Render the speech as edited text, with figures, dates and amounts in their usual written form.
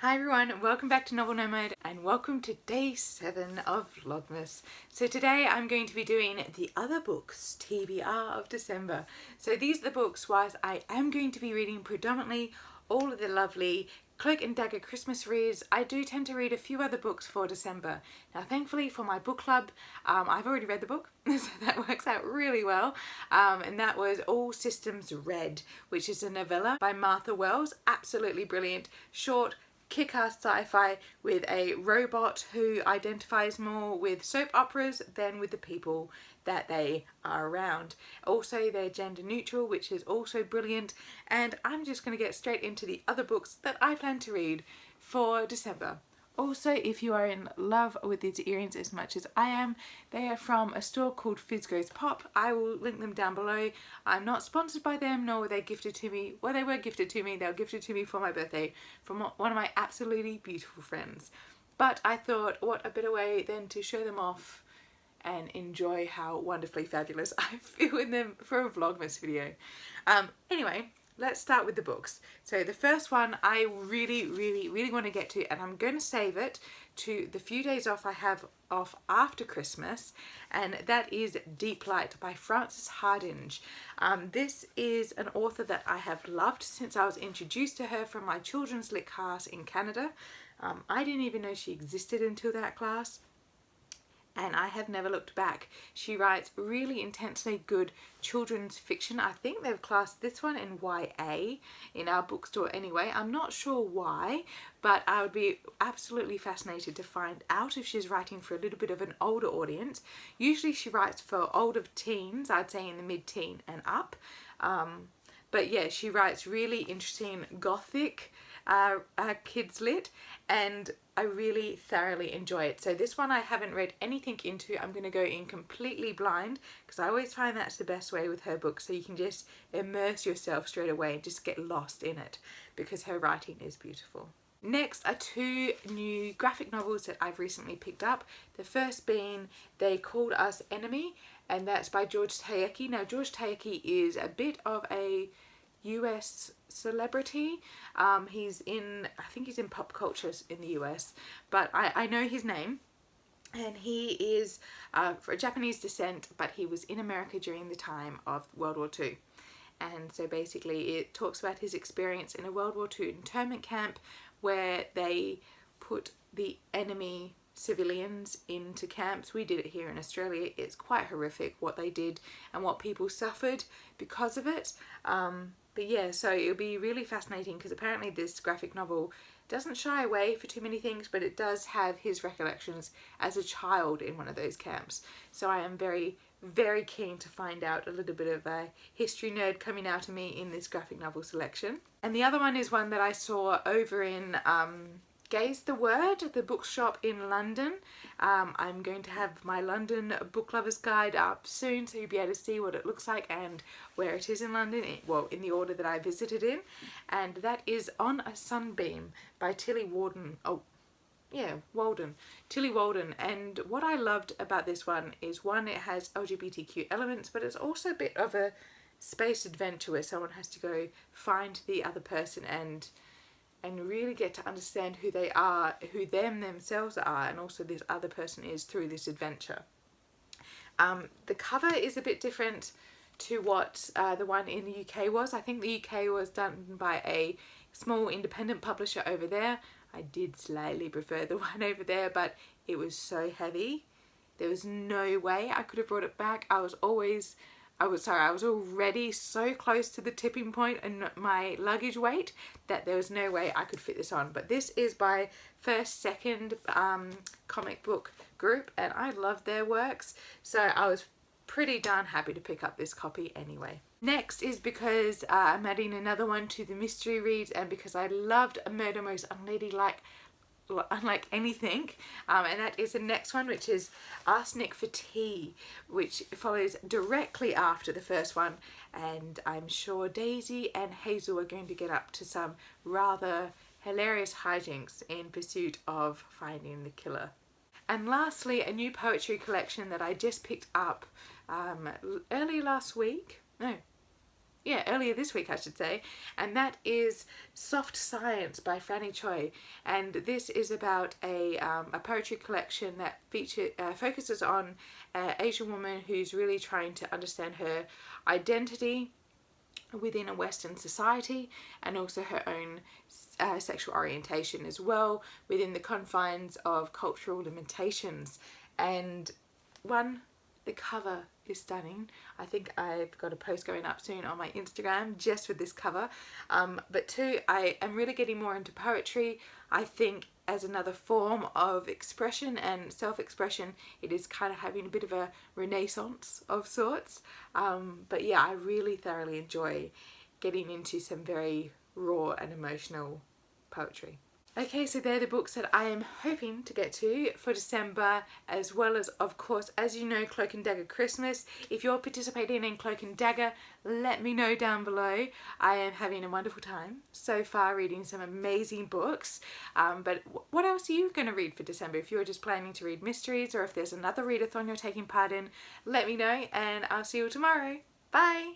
Hi everyone, welcome back to Novel Nomad and welcome to day 7 of Vlogmas. So today I'm going to be doing the other books, TBR of December. So these are the books whilst I am going to be reading predominantly all of the lovely Cloak and Dagger Christmas reads. I do tend to read a few other books for December. Now thankfully for my book club, I've already read the book, so that works out really well. And that was All Systems Red, which is a novella by Martha Wells. Absolutely brilliant, short, kick-ass sci-fi with a robot who identifies more with soap operas than with the people that they are around. Also, they're gender neutral, which is also brilliant. And I'm just going to get straight into the other books that I plan to read for December. Also, if you are in love with these earrings as much as I am, they are from a store called Fizgo's Pop. I will link them down below. I'm not sponsored by them, nor were they gifted to me. Well, they were gifted to me. They were gifted to me for my birthday from one of my absolutely beautiful friends. But I thought, what a better way than to show them off and enjoy how wonderfully fabulous I feel in them for a Vlogmas video. Anyway, let's start with the books. So the first one I really want to get to, and I'm going to save it to the few days off I have off after Christmas, and that is Deep Light by Frances Hardinge. This is an author that I have loved since I was introduced to her from my children's lit class in Canada. I didn't even know she existed until that class, and I have never looked back. She writes really intensely good children's fiction. I think they've classed this one in YA in our bookstore anyway. I'm not sure why, but I would be absolutely fascinated to find out if she's writing for a little bit of an older audience. Usually she writes for older teens, I'd say in the mid-teen and up. But yeah, she writes really interesting gothic kids lit, and I really thoroughly enjoy it. So this one I haven't read anything into. I'm going to go in completely blind because I always find that's the best way with her books, so you can just immerse yourself straight away and just get lost in it because her writing is beautiful. Next are two new graphic novels that I've recently picked up. The first being They Called Us Enemy, and that's by George Takei. Now George Takei is a bit of a US celebrity. I think he's in pop culture in the US, but I know his name, and he is for a Japanese descent, but he was in America during the time of World War II. And so basically it talks about his experience in a World War II internment camp where they put the enemy civilians into camps. We did it here in Australia. It's quite horrific what they did and what people suffered because of it. But yeah, so it'll be really fascinating because apparently this graphic novel doesn't shy away for too many things, but it does have his recollections as a child in one of those camps. So I am very keen to find out a little bit of a history nerd coming out of me in this graphic novel selection. And the other one is one that I saw over in Gaze the Word, the bookshop in London. I'm going to have my London book lovers guide up soon, so you'll be able to see what it looks like and where it is in London, well, in the order that I visited in. And that is On a Sunbeam by Tilly Walden. Oh, yeah, Walden. Tilly Walden. And what I loved about this one is, one, it has LGBTQ elements, but it's also a bit of a space adventure where someone has to go find the other person and really get to understand who they are, who themselves are, and also this other person is through this adventure. The cover is a bit different to what the one in the UK was. I think the UK was done by a small independent publisher over there. I did slightly prefer the one over there, but it was so heavy. There was no way I could have brought it back. I was already so close to the tipping point and my luggage weight that there was no way I could fit this on. But this is by First Second comic book group, and I love their works, so I was pretty darn happy to pick up this copy anyway. Next is because I'm adding another one to the mystery reads, and because I loved A Murder Most Unlike Anything, and that is the next one, which is Arsenic for Tea, which follows directly after the first one, and I'm sure Daisy and Hazel are going to get up to some rather hilarious hijinks in pursuit of finding the killer. And lastly, a new poetry collection that I just picked up early last week. No, earlier this week I should say, and that is Soft Science by Franny Choi. And this is about a poetry collection that focuses on an Asian woman who's really trying to understand her identity within a Western society, and also her own sexual orientation as well, within the confines of cultural limitations. And the cover is stunning. I think I've got a post going up soon on my Instagram just with this cover. But two, I am really getting more into poetry. I think as another form of expression and self-expression, it is kind of having a bit of a renaissance of sorts. But yeah, I really thoroughly enjoy getting into some very raw and emotional poetry. Okay, so they're the books that I am hoping to get to for December, as well as, of course, as you know, Cloak and Dagger Christmas. If you're participating in Cloak and Dagger, let me know down below. I am having a wonderful time so far reading some amazing books. But what else are you going to read for December? If you're just planning to read mysteries, or if there's another readathon you're taking part in, let me know, and I'll see you tomorrow. Bye!